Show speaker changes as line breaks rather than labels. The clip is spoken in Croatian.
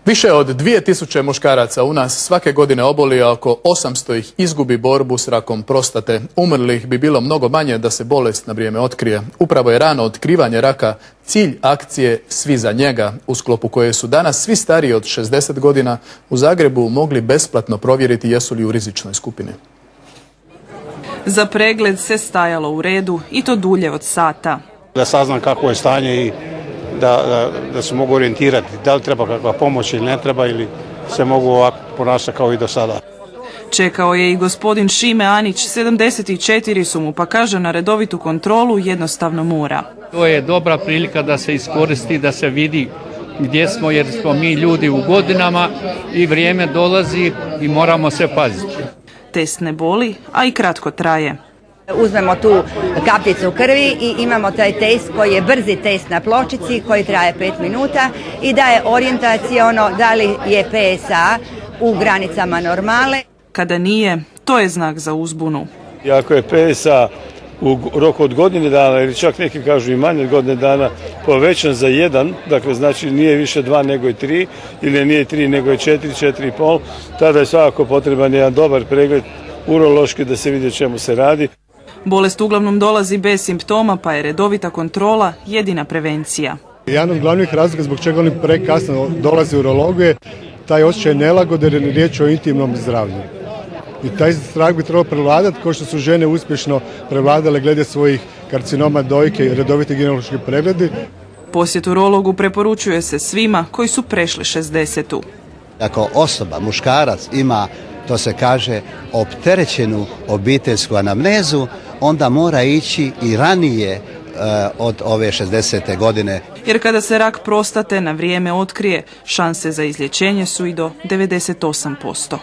Više od 2000 muškaraca u nas svake godine oboli, a oko 800 ih izgubi borbu s rakom prostate. Umrlih bi bilo mnogo manje da se bolest na vrijeme otkrije. Upravo je rano otkrivanje raka cilj akcije Svi za njega, u sklopu koje su danas svi stariji od 60 godina u Zagrebu mogli besplatno provjeriti jesu li u rizičnoj skupini.
Za pregled se stajalo u redu i to dulje od sata.
Da saznam kakvo je stanje i da se mogu orijentirati da li treba kakva pomoć ili ne treba ili se mogu ovako ponašati kao i do sada.
Čekao je i gospodin Šime Anić, 74 su mu, pa kaže na redovitu kontrolu jednostavno mora.
To je dobra prilika da se iskoristi, da se vidi gdje smo, jer smo mi ljudi u godinama i vrijeme dolazi i moramo se paziti.
Test ne boli, a i kratko traje.
Uzmemo tu kapljicu krvi i imamo taj test koji je brzi test na pločici koji traje 5 minuta i daje orijentaciono da li je PSA u granicama normale.
Kada nije, to je znak za uzbunu.
I ako je PSA u roku od godine dana ili čak neki kažu i manje od godine dana povećan za 1, dakle znači nije više 2 nego je 3 ili nije 3 nego je 4, 4,5, tada je svakako potreban jedan dobar pregled urološki da se vidi o čemu se radi.
Bolest uglavnom dolazi bez simptoma, pa je redovita kontrola jedina prevencija.
Jedan od glavnih razloga zbog čega oni prekasno dolaze u urologu je taj osjećaj nelagode jer je riječ o intimnom zdravlju. I taj strah bi trebalo prevladati kao što su žene uspješno prevladale glede svojih karcinoma dojke i redoviti ginekološki pregledi.
Posjet urologu preporučuje se svima koji su prešli 60.
Ako osoba, muškarac, ima, to se kaže, opterećenu obiteljsku anamnezu, onda mora ići i ranije od ove 60. godine.
Jer kada se rak prostate na vrijeme otkrije, šanse za izlječenje su i do 98%.